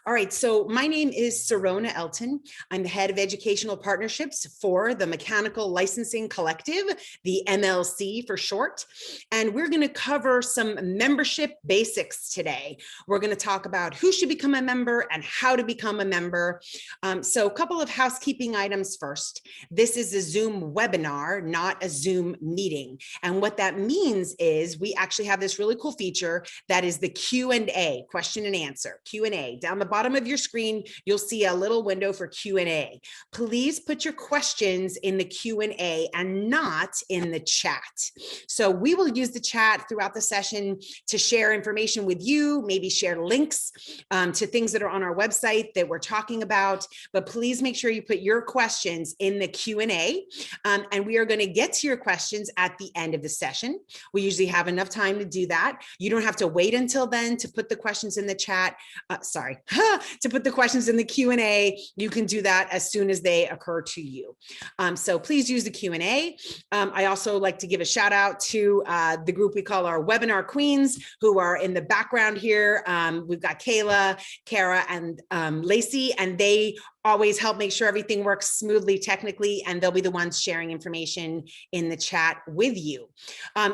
All right, so my name is Serona Elton. I'm the head of educational partnerships for the Mechanical Licensing Collective, the MLC for short. And we're going to cover some membership basics today. We're going to talk about who should become a member and how to become a member. So a couple of housekeeping items first. This is a Zoom webinar, not a Zoom meeting. And what that means is we actually have this really cool feature that is the Q&A, question and answer, Q&A. Down the bottom of your screen, you'll see a little window for Q&A. Please put your questions in the Q&A and not in the chat. So we will use the chat throughout the session to share information with you, maybe share links to things that are on our website that we're talking about, but please make sure you put your questions in the Q&A, and we are going to get to your questions at the end of the session. We usually have enough time to do that. You don't have to wait until then to put the questions in the chat. To put the questions in the Q&A. You can do that as soon as they occur to you. So please use the Q&A. I also like to give a shout out to the group we call our webinar queens who are in the background here. We've got Kayla, Kara, and Lacey, and they always help make sure everything works smoothly technically, and they'll be the ones sharing information in the chat with you.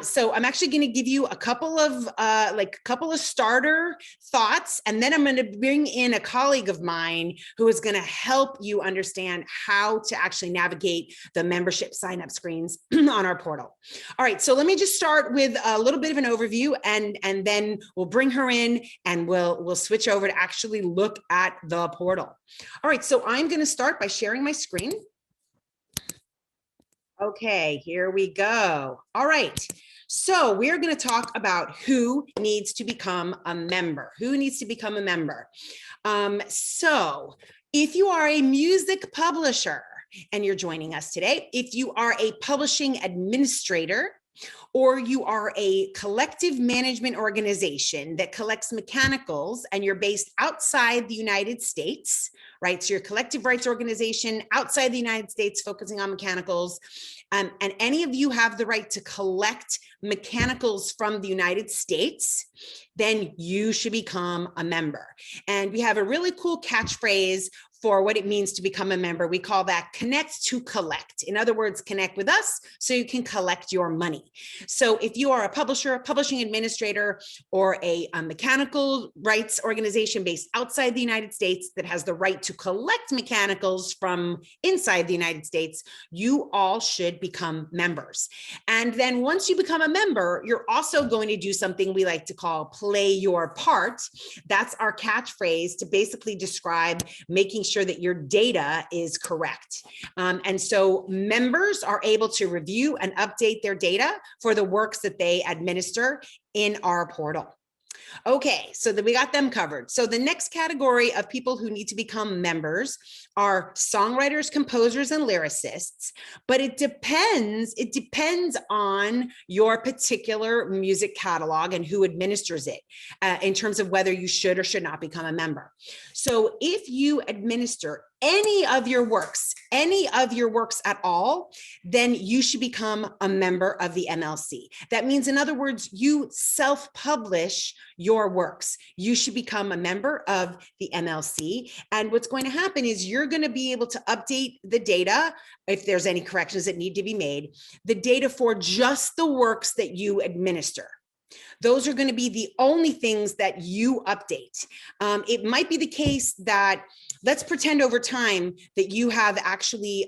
So I'm actually going to give you a couple of starter thoughts, and then I'm going to bring in a colleague of mine who is going to help you understand how to actually navigate the membership sign-up screens on our portal. All right, so let me just start with a little bit of an overview, and then we'll bring her in and we'll switch over to actually look at the portal. All right, so I'm going to start by sharing my screen. Okay, here we go. All right. So we're going to talk about who needs to become a member. Who needs to become a member? So if you are a music publisher and you're joining us today, if you are a publishing administrator, or you are a collective management organization that collects mechanicals and you're based outside the United States, right? So you're a collective rights organization outside the United States focusing on mechanicals, and any of you have the right to collect mechanicals from the United States, then you should become a member. And we have a really cool catchphrase for what it means to become a member. We call that connect to collect. In other words, connect with us so you can collect your money. So if you are a publisher, a publishing administrator, or a mechanical rights organization based outside the United States that has the right to collect mechanicals from inside the United States, you all should become members. And then once you become a member, you're also going to do something we like to call play your part. That's our catchphrase to basically describe making sure that your data is correct. And so members are able to review and update their data for the works that they administer in our portal. Okay, so we got them covered. So the next category of people who need to become members are songwriters, composers, and lyricists, but it depends on your particular music catalog and who administers it in terms of whether you should or should not become a member. So if you administer any of your works at all, then you should become a member of the MLC. That means, in other words, you self-publish your works. You should become a member of the MLC. And what's going to happen is you're going to be able to update the data, if there's any corrections that need to be made, the data for just the works that you administer. Those are going to be the only things that you update. It might be the case that, let's pretend over time that you have actually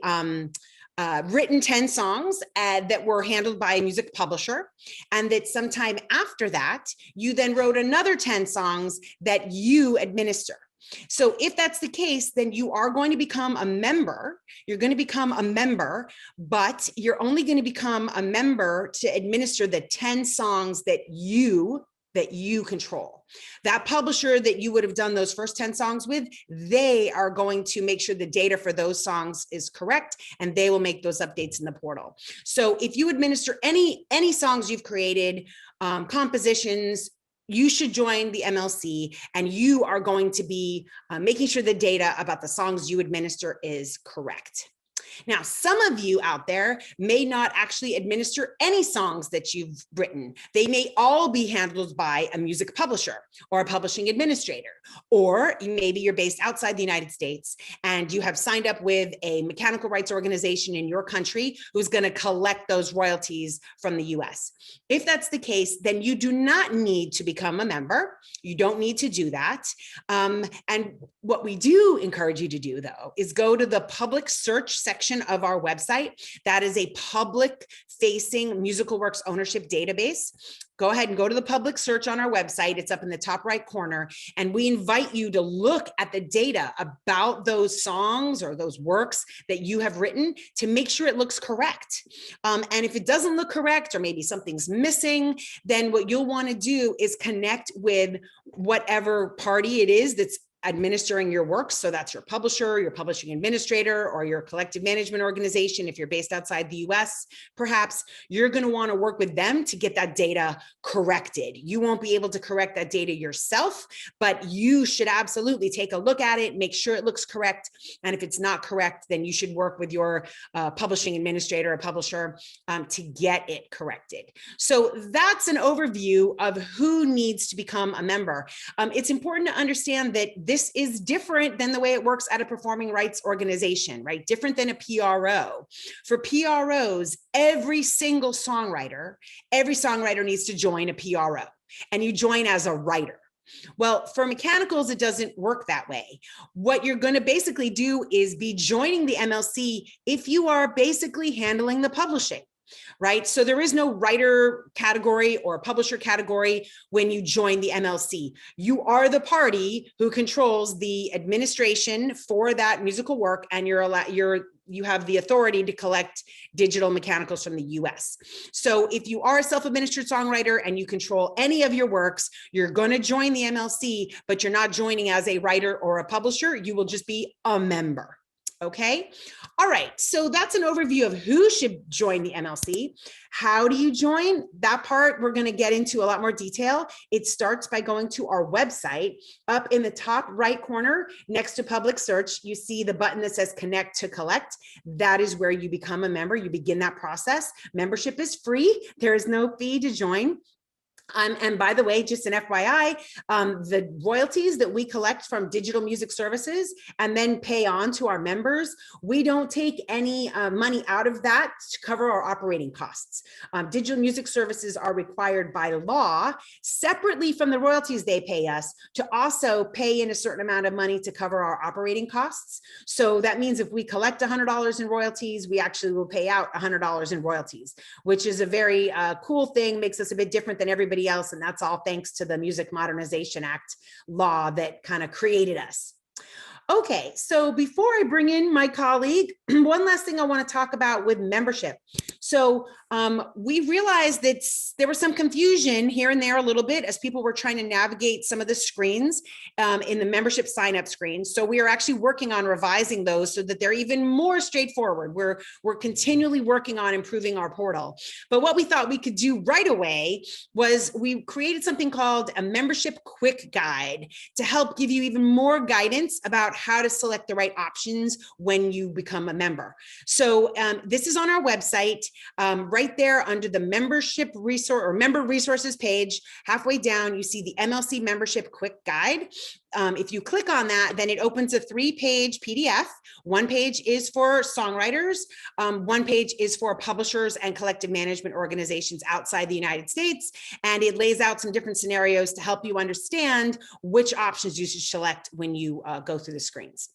written 10 songs that were handled by a music publisher, and that sometime after that, you then wrote another 10 songs that you administer. So if that's the case, then you are going to become a member. You're going to become a member, but you're only going to become a member to administer the 10 songs that you control. That publisher that you would have done those first 10 songs with, they are going to make sure the data for those songs is correct, and they will make those updates in the portal. So if you administer any songs you've created, compositions, you should join the MLC, and you are going to be making sure the data about the songs you administer is correct. Now, some of you out there may not actually administer any songs that you've written. They may all be handled by a music publisher or a publishing administrator, or maybe you're based outside the United States and you have signed up with a mechanical rights organization in your country who's going to collect those royalties from the US. If that's the case, then you do not need to become a member. You don't need to do that. And what we do encourage you to do, though, is go to the public search section of our website. That is a public facing musical works ownership database. Go ahead and go to the public search on our website. It's up in the top right corner. And we invite you to look at the data about those songs or those works that you have written to make sure it looks correct. And if it doesn't look correct, or maybe something's missing, then what you'll want to do is connect with whatever party it is that's administering your works. So that's your publisher, your publishing administrator, or your collective management organization. If you're based outside the US, perhaps you're going to want to work with them to get that data corrected. You won't be able to correct that data yourself, but you should absolutely take a look at it, make sure it looks correct. And if it's not correct, then you should work with your publishing administrator or publisher to get it corrected. So that's an overview of who needs to become a member. It's important to understand that this is different than the way it works at a performing rights organization, right? Different than a PRO. For PROs, every songwriter needs to join a PRO, and you join as a writer. Well, for mechanicals, it doesn't work that way. What you're going to basically do is be joining the MLC if you are basically handling the publishing. Right? So there is no writer category or publisher category when you join the MLC. You are the party who controls the administration for that musical work, and you have the authority to collect digital mechanicals from the US. So if you are a self-administered songwriter and you control any of your works, you're going to join the MLC, but you're not joining as a writer or a publisher. You will just be a member. Okay. All right. So that's an overview of who should join the MLC. How do you join? That part we're going to get into a lot more detail. It starts by going to our website. Up in the top right corner next to public search, you see the button that says connect to collect. That is where you become a member. You begin that process. Membership is free. There is no fee to join. And by the way, just an FYI, the royalties that we collect from digital music services and then pay on to our members, we don't take any money out of that to cover our operating costs. Digital music services are required by law, separately from the royalties they pay us, to also pay in a certain amount of money to cover our operating costs. So that means if we collect $100 in royalties, we actually will pay out $100 in royalties, which is a very cool thing, makes us a bit different than everybody else. And that's all thanks to the Music Modernization Act law that kind of created us. Okay, so before I bring in my colleague, one last thing I want to talk about with membership. So we realized that there was some confusion here and there a little bit as people were trying to navigate some of the screens in the membership sign up screen. So we are actually working on revising those so that they're even more straightforward. We're continually working on improving our portal. But what we thought we could do right away was we created something called a membership quick guide to help give you even more guidance about how to select the right options when you become a member. So this is on our website, right there under the membership resource or member resources page. Halfway down, you see the MLC membership quick guide. If you click on that, then it opens a 3-page PDF. One page is for songwriters. One page is for publishers and collective management organizations outside the United States. And it lays out some different scenarios to help you understand which options you should select when you go through the screens.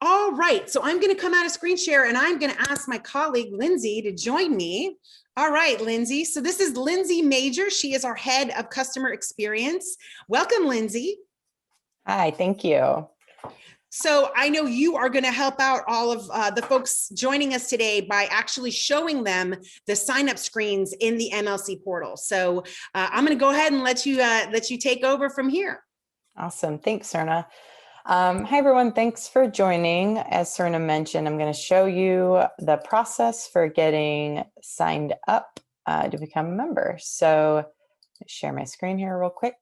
All right, so I'm going to come out of screen share and I'm going to ask my colleague, Lindsay, to join me. All right, Lindsay. So this is Lindsay Major. She is our head of customer experience. Welcome, Lindsay. Hi, thank you. So I know you are going to help out all of the folks joining us today by actually showing them the sign-up screens in the MLC portal. So I'm going to go ahead and let you take over from here. Awesome. Thanks, Serna. Hi, everyone. Thanks for joining. As Serna mentioned, I'm going to show you the process for getting signed up to become a member. So share my screen here real quick.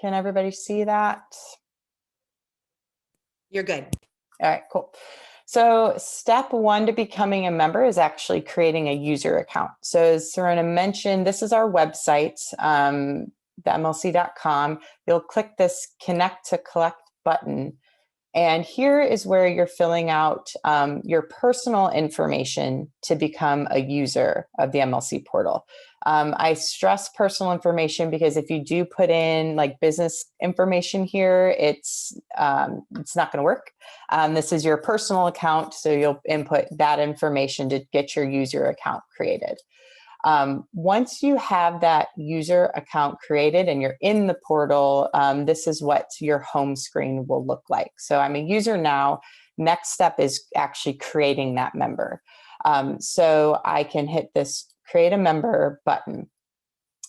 Can everybody see that? You're good. All right, cool. So step one to becoming a member is actually creating a user account. So as Serena mentioned, this is our website, the MLC.com. You'll click this Connect to Collect button. And here is where you're filling out your personal information to become a user of the MLC portal. I stress personal information because if you do put in like business information here, it's not going to work. This is your personal account, so you'll input that information to get your user account created. Once you have that user account created and you're in the portal, this is what your home screen will look like. So I'm a user now. Next step is actually creating that member. So I can hit this create a member button.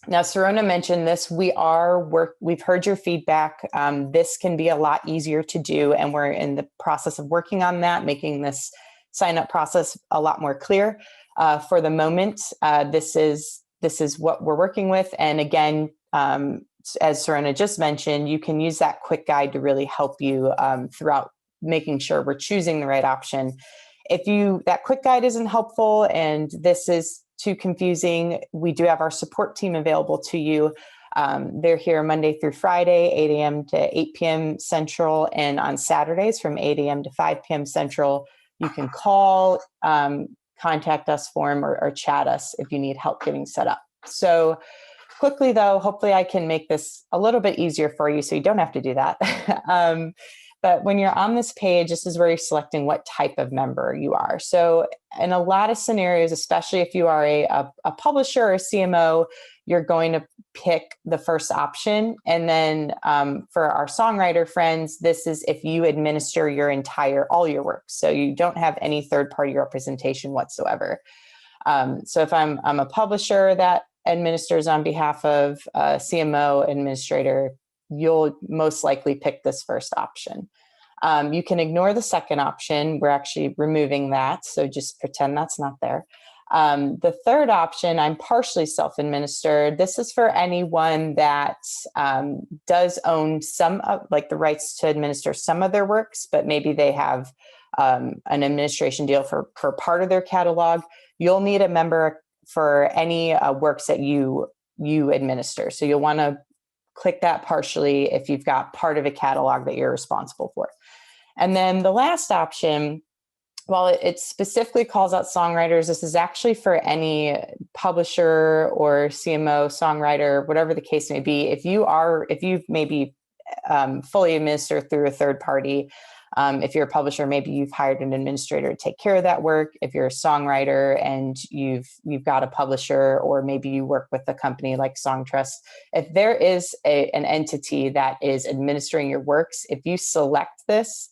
Now, Serena mentioned this. We've heard your feedback. This can be a lot easier to do, and we're in the process of working on that, making this sign up process a lot more clear. For the moment, this is what we're working with. And again, as Serena just mentioned, you can use that quick guide to really help you throughout making sure we're choosing the right option. If that quick guide isn't helpful and this is too confusing, we do have our support team available to you. They're here Monday through Friday, 8 a.m. to 8 p.m. Central, and on Saturdays from 8 a.m. to 5 p.m. Central. You can call, contact us form or chat us if you need help getting set up. So quickly though, hopefully I can make this a little bit easier for you so you don't have to do that. But when you're on this page, this is where you're selecting what type of member you are. So in a lot of scenarios, especially if you are a publisher or a CMO, you're going to pick the first option. And then for our songwriter friends, this is if you administer all your work. So you don't have any third-party representation whatsoever. So if I'm a publisher that administers on behalf of a CMO administrator, you'll most likely pick this first option. You can ignore the second option. We're actually removing that, so just pretend that's not there. The third option, I'm partially self-administered. This is for anyone that does own some of, like the rights to administer some of their works, but maybe they have an administration deal for part of their catalog. You'll need a member for any works that you administer. So you'll want to click that partially if you've got part of a catalog that you're responsible for. And then the last option, while it specifically calls out songwriters, this is actually for any publisher or CMO, songwriter, whatever the case may be. If you've maybe fully administered through a third party, if you're a publisher, maybe you've hired an administrator to take care of that work. If you're a songwriter and you've got a publisher, or maybe you work with a company like Songtrust, if there is an entity that is administering your works, if you select this,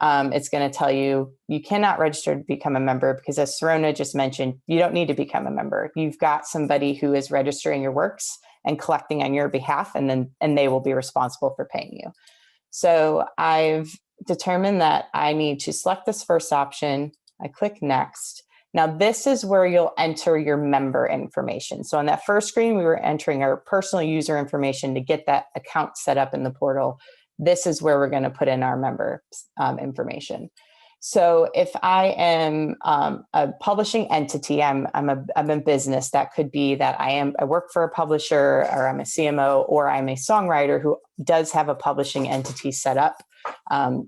it's going to tell you cannot register to become a member because, as Serena just mentioned, you don't need to become a member. You've got somebody who is registering your works and collecting on your behalf, and they will be responsible for paying you. So I've determined that I need to select this first option. I click next. Now this is where you'll enter your member information. So on that first screen, we were entering our personal user information to get that account set up in the portal. This is where we're going to put in our member information. So if I am a publishing entity, I'm a business. That could be that I work for a publisher, or I'm a CMO, or I'm a songwriter who does have a publishing entity set up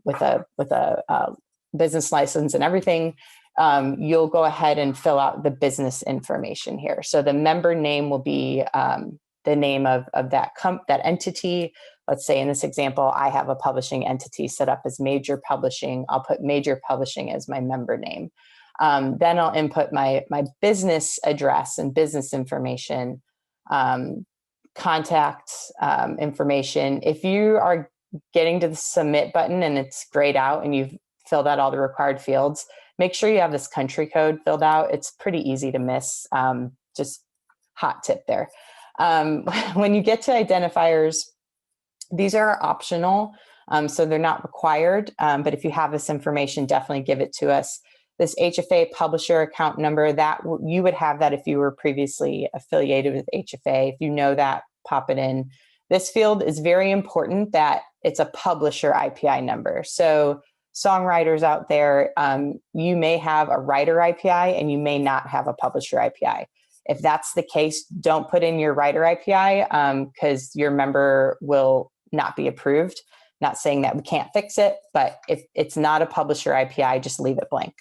with a business license and everything. You'll go ahead and fill out the business information here. So the member name will be the name of that entity. Let's say in this example, I have a publishing entity set up as Major Publishing. I'll put Major Publishing as my member name. Then I'll input my business address and business information, contact information. If you are getting to the submit button and it's grayed out and you've filled out all the required fields, make sure you have this country code filled out. It's pretty easy to miss. Just hot tip there. When you get to identifiers, these are optional, so they're not required. But if you have this information, definitely give it to us. This HFA publisher account number, that you would have that if you were previously affiliated with HFA. If you know that, pop it in. This field is very important that it's a publisher IPI number. So songwriters out there, you may have a writer IPI and you may not have a publisher IPI. If that's the case, don't put in your writer IPI because your member will not be approved. Not saying that we can't fix it, but if it's not a publisher IPI, just leave it blank.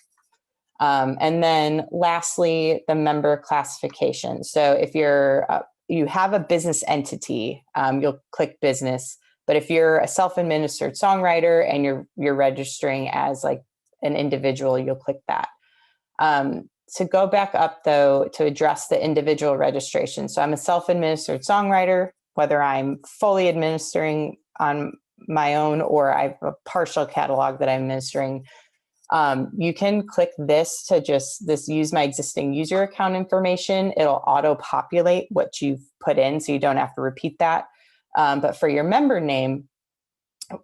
And then lastly, the member classification. So if you have a business entity, you'll click business. But if you're a self-administered songwriter and you're registering as like an individual, you'll click that. To go back up though, to address the individual registration. So I'm a self-administered songwriter, whether I'm fully administering on my own or I have a partial catalog that I'm administering. You can click this to use my existing user account information. It'll auto-populate what you've put in, so you don't have to repeat that. But for your member name,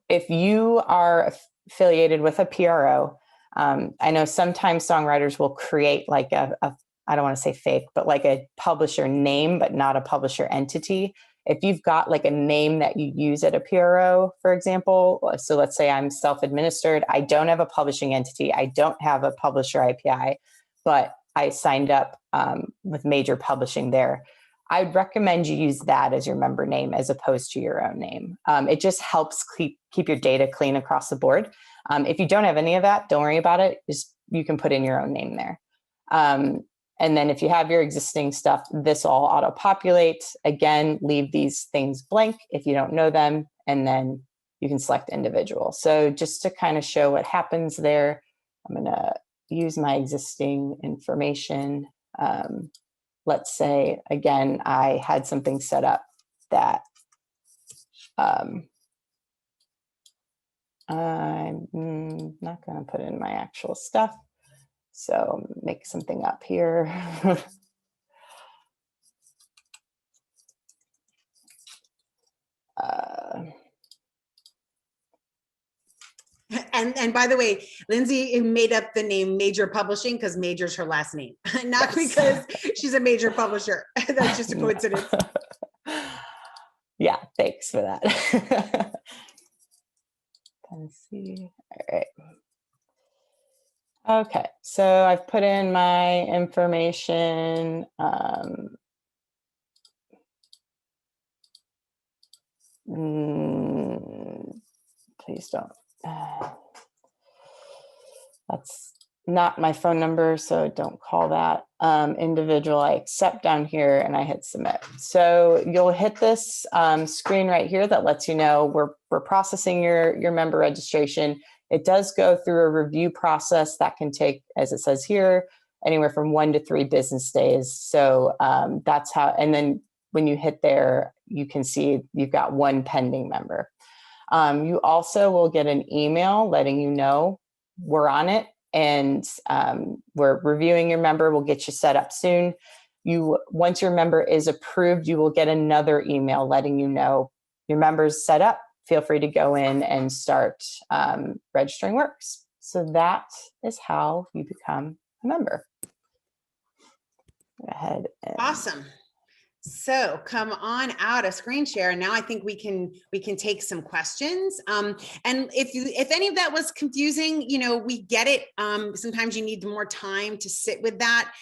if you are affiliated with a PRO, I know sometimes songwriters will create like I don't want to say fake, but like a publisher name, but not a publisher entity. If you've got like a name that you use at a PRO, for example, so let's say I'm self-administered, I don't have a publishing entity, I don't have a publisher IPI, but I signed up with major publishing there. I would recommend you use that as your member name as opposed to your own name. It just helps keep your data clean across the board. If you don't have any of that, don't worry about it. You can put in your own name there. And then if you have your existing stuff, this all auto-populate. Again, leave these things blank if you don't know them, and then you can select individual. So just to kind of show what happens there, I'm gonna use my existing information. Let's say, again, I had something set up that I'm not gonna put in my actual stuff. So make something up here. And by the way, Lindsay made up the name Major Publishing because Major's her last name, not because she's a major publisher. That's just a coincidence. Yeah, thanks for that. Let's see. All right. Okay, so I've put in my information. Please don't. That's not my phone number, so don't call that. Individual, I accept down here and I hit submit. So you'll hit this screen right here that lets you know we're processing your member registration. It does go through a review process that can take, as it says here, anywhere from 1 to 3 business days. So that's how, and then when you hit there, you can see you've got 1 pending member. You also will get an email letting you know we're on it and we're reviewing your member. We'll get you set up soon. Once your member is approved, you will get another email letting you know your member's set up. Feel free to go in and start registering works. So that is how you become a member. Go ahead. Awesome. So come on out of screen share. Now I think we can take some questions. And if any of that was confusing, we get it. Sometimes you need more time to sit with that.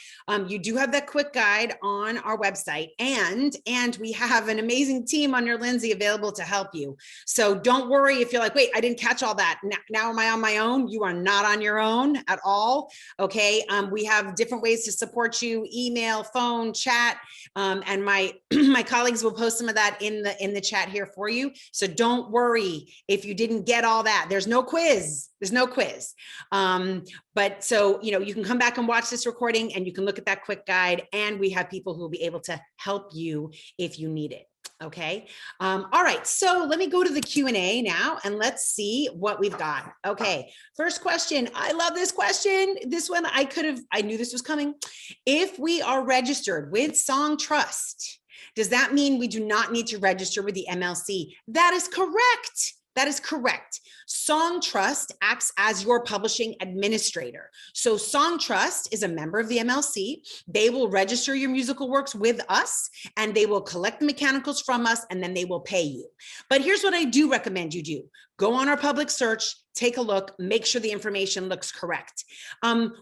You do have that quick guide on our website, and we have an amazing team under Lindsay available to help you. So don't worry if you're like, wait, I didn't catch all that. Now am I on my own? You are not on your own at all. Okay. We have different ways to support you: email, phone, chat, and my colleagues will post some of that in the chat here for you. So don't worry if you didn't get all that. There's no quiz. There's no quiz. But so, you can come back and watch this recording and you can look at that quick guide, and we have people who will be able to help you if you need it. Okay. All right. So let me go to the Q&A now and let's see what we've got. Okay. First question. I love this question. This one I knew this was coming. If we are registered with Song Trust, does that mean we do not need to register with the MLC? That is correct. That is correct. Song Trust acts as your publishing administrator. So Song Trust is a member of the MLC. They will register your musical works with us, and they will collect the mechanicals from us, and then they will pay you. But here's what I do recommend you do. Go on our public search, take a look, make sure the information looks correct.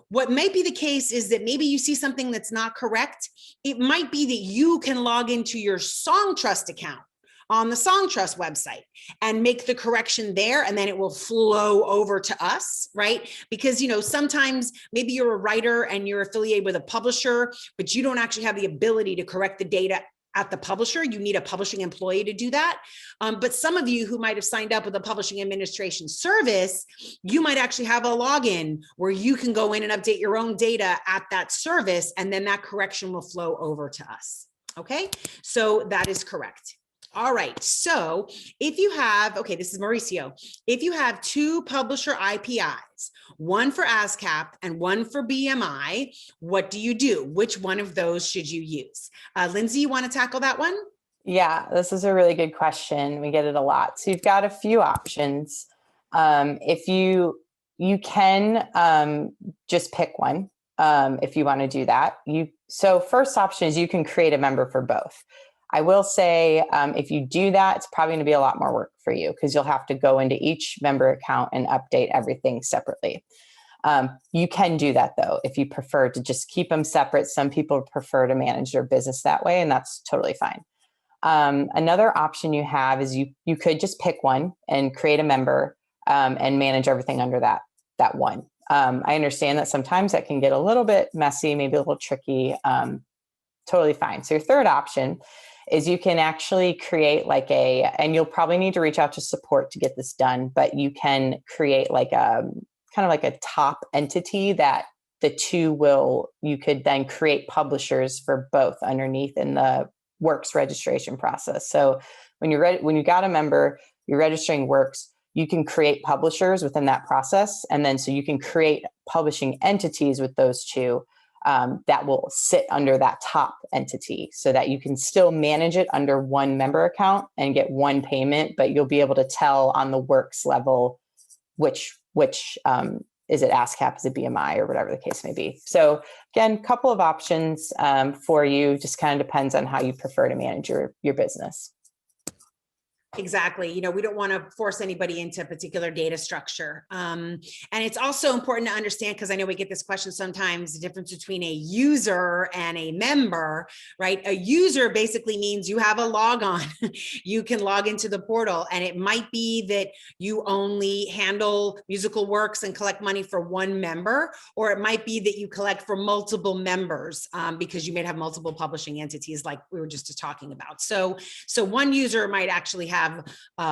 What might be the case is that maybe you see something that's not correct. It might be that you can log into your Song Trust account on the Song Trust website and make the correction there, and then it will flow over to us, right? Because, you know, sometimes maybe you're a writer and you're affiliated with a publisher, but you don't actually have the ability to correct the data at the publisher. You need a publishing employee to do that. But some of you who might have signed up with a publishing administration service, you might actually have a login where you can go in and update your own data at that service, and then that correction will flow over to us. Okay, so that is correct. All right, so if you have, okay, this is Mauricio. If you have two publisher IPIs, one for ASCAP and one for BMI, what do you do? Which one of those should you use? Lindsay, you want to tackle that one? Yeah, this is a really good question. We get it a lot. So you've got a few options. If you can just pick one if you want to do that. So first option is you can create a member for both. I will say if you do that, it's probably going to be a lot more work for you because you'll have to go into each member account and update everything separately. You can do that though, if you prefer to just keep them separate. Some people prefer to manage their business that way, and that's totally fine. Another option you have is you could just pick one and create a member and manage everything under that one. I understand that sometimes that can get a little bit messy, maybe a little tricky. Totally fine. So your third option is you can actually create and you'll probably need to reach out to support to get this done, but you can create kind of like a top entity that the two you could then create publishers for both underneath in the works registration process. So when you got a member, you're registering works, you can create publishers within that process. And then so you can create publishing entities with those two that will sit under that top entity so that you can still manage it under one member account and get one payment, but you'll be able to tell on the works level which is it ASCAP, is it BMI, or whatever the case may be. So again, a couple of options for you, just kind of depends on how you prefer to manage your business. Exactly. You know, we don't want to force anybody into a particular data structure. And it's also important to understand, because I know we get this question sometimes, the difference between a user and a member, right? A user basically means you have a log on. You can log into the portal, and it might be that you only handle musical works and collect money for one member, or it might be that you collect for multiple members because you may have multiple publishing entities like we were just talking about. So one user might actually have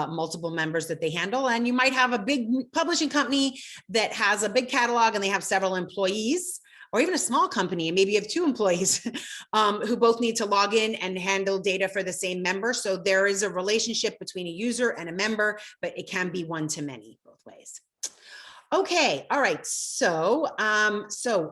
multiple members that they handle, and you might have a big publishing company that has a big catalog and they have several employees, or even a small company and maybe you have two employees who both need to log in and handle data for the same member. So there is a relationship between a user and a member, but it can be one to many both ways. Okay, all right. So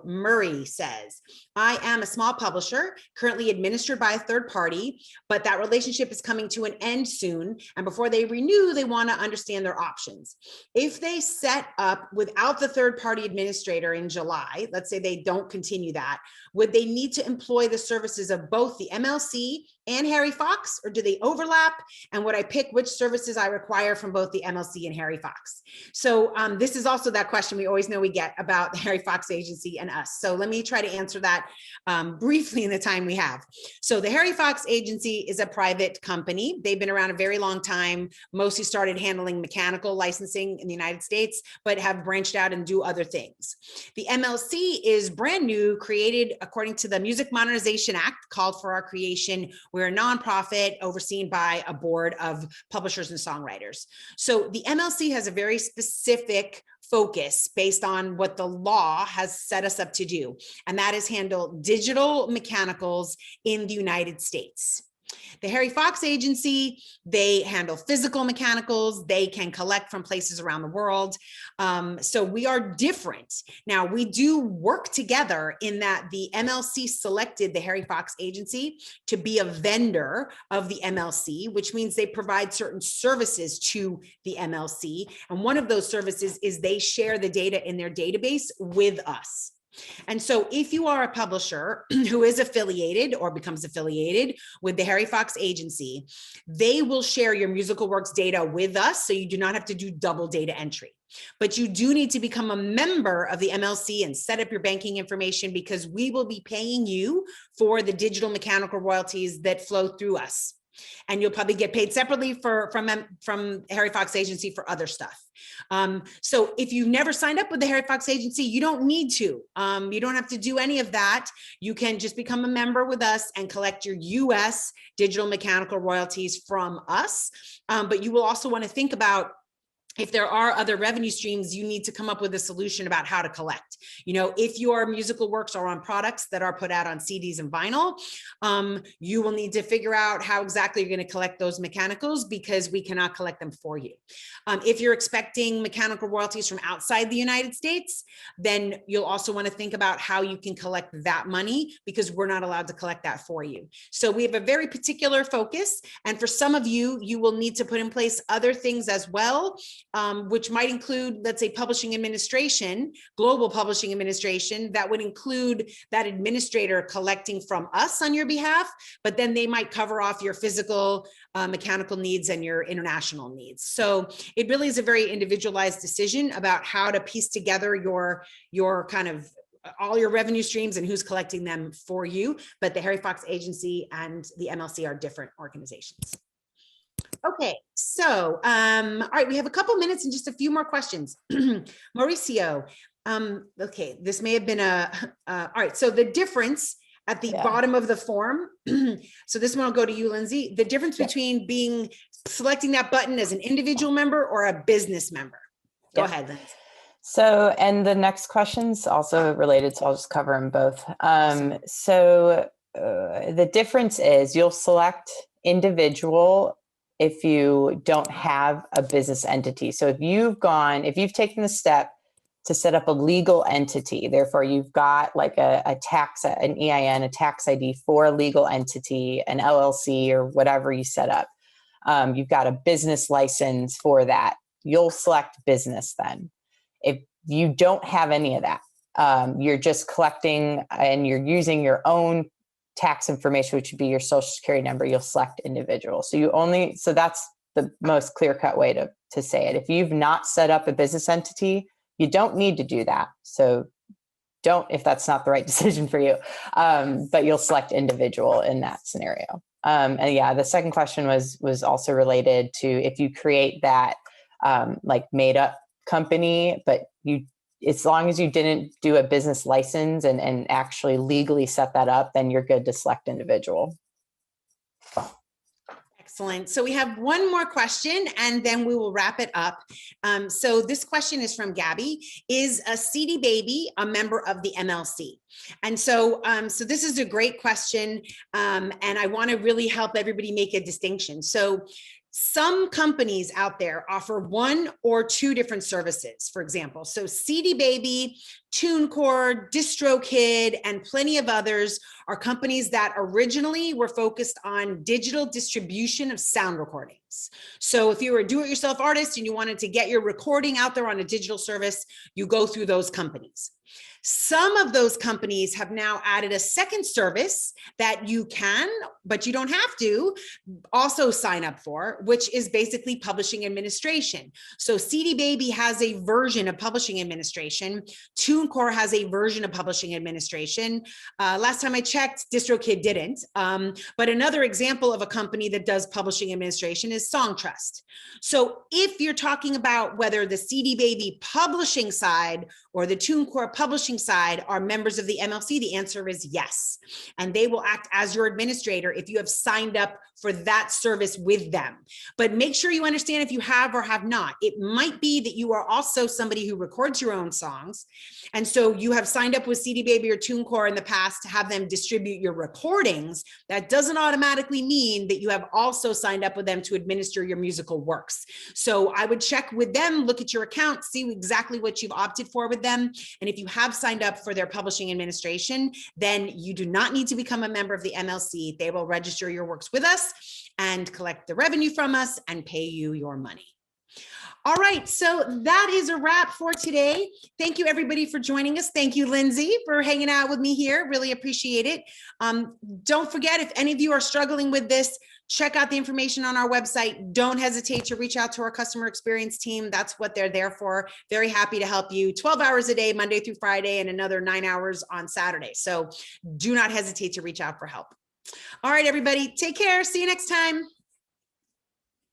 Murray says, I am a small publisher currently administered by a third party, but that relationship is coming to an end soon. And before they renew, they want to understand their options. If they set up without the third party administrator in July, let's say they don't continue that, would they need to employ the services of both the MLC and Harry Fox, or do they overlap? And would I pick which services I require from both the MLC and Harry Fox? So this is also that question we always know we get about the Harry Fox agency and us. So let me try to answer that briefly in the time we have. So the Harry Fox agency is a private company. They've been around a very long time, mostly started handling mechanical licensing in the United States, but have branched out and do other things. The MLC is brand new, created according to the Music Modernization Act, called for our creation. We're a nonprofit overseen by a board of publishers and songwriters. So the MLC has a very specific focus based on what the law has set us up to do, and that is handle digital mechanicals in the United States. The Harry Fox agency, they handle physical mechanicals. They can collect from places around the world. So we are different. Now, we do work together in that the MLC selected the Harry Fox agency to be a vendor of the MLC, which means they provide certain services to the MLC. And one of those services is they share the data in their database with us. And so if you are a publisher who is affiliated or becomes affiliated with the Harry Fox agency, they will share your musical works data with us. So you do not have to do double data entry, but you do need to become a member of the MLC and set up your banking information, because we will be paying you for the digital mechanical royalties that flow through us. And you'll probably get paid separately from Harry Fox agency for other stuff. So if you've never signed up with the Harry Fox agency, you don't need to. You don't have to do any of that. You can just become a member with us and collect your US digital mechanical royalties from us. But you will also want to think about, if there are other revenue streams, you need to come up with a solution about how to collect. You know, if your musical works are on products that are put out on CDs and vinyl, you will need to figure out how exactly you're going to collect those mechanicals, because we cannot collect them for you. If you're expecting mechanical royalties from outside the United States, then you'll also want to think about how you can collect that money, because we're not allowed to collect that for you. So we have a very particular focus. And for some of you, you will need to put in place other things as well, which might include, let's say, publishing administration, global publishing administration. That would include that administrator collecting from us on your behalf, but then they might cover off your physical, mechanical needs and your international needs. So it really is a very individualized decision about how to piece together your kind of all your revenue streams and who's collecting them for you. But the Harry Fox agency and the MLC are different organizations. Okay, so, all right, we have a couple minutes and just a few more questions. Mauricio, okay, this may have been all right, so the difference at the bottom of the form, so this one will go to you, Lindsay, the difference between selecting that button as an individual member or a business member. Go ahead, Lindsay. So, and the next question's also related, so I'll just cover them both. The difference is you'll select individual if you don't have a business entity. So if you've taken the step to set up a legal entity, therefore you've got like an EIN, a tax ID for a legal entity, an LLC or whatever you set up. You've got a business license for that. You'll select business then. If you don't have any of that, you're just collecting and you're using your own tax information, which would be your social security number, you'll select individual. So that's the most clear-cut way to say it. If you've not set up a business entity, you don't need to do that. So don't, if that's not the right decision for you, but you'll select individual in that scenario. And yeah, the second question was also related to if you create that like made up company, but as long as you didn't do a business license and actually legally set that up, then you're good to select individual. Excellent. So we have one more question and then we will wrap it up. So this question is from Gabby. Is a CD Baby a member of the MLC? And so, so this is a great question. And I want to really help everybody make a distinction. So some companies out there offer one or two different services, for example. So CD Baby, TuneCore, DistroKid, and plenty of others are companies that originally were focused on digital distribution of sound recordings. So if you were a do-it-yourself artist and you wanted to get your recording out there on a digital service, you go through those companies. Some of those companies have now added a second service that you can, but you don't have to, also sign up for, which is basically publishing administration. So CD Baby has a version of publishing administration. TuneCore has a version of publishing administration. Last time I checked, DistroKid didn't. But another example of a company that does publishing administration is Song Trust. So if you're talking about whether the CD Baby publishing side or the TuneCore publishing side are members of the MLC, the answer is yes. And they will act as your administrator if you have signed up for that service with them. But make sure you understand if you have or have not. It might be that you are also somebody who records your own songs. And so you have signed up with CD Baby or TuneCore in the past to have them distribute your recordings. That doesn't automatically mean that you have also signed up with them to administer your musical works. So I would check with them, look at your account, see exactly what you've opted for with them. And if you have signed up for their publishing administration, then you do not need to become a member of the MLC. They will register your works with us and collect the revenue from us and pay you your money. All right, so that is a wrap for today. Thank you everybody for joining us. Thank you, Lindsay, for hanging out with me here. Really appreciate it. Don't forget, if any of you are struggling with this, check out the information on our website. Don't hesitate to reach out to our customer experience team. That's what they're there for. Very happy to help you 12 hours a day, Monday through Friday, and another 9 hours on Saturday. So do not hesitate to reach out for help. All right, everybody, take care. See you next time.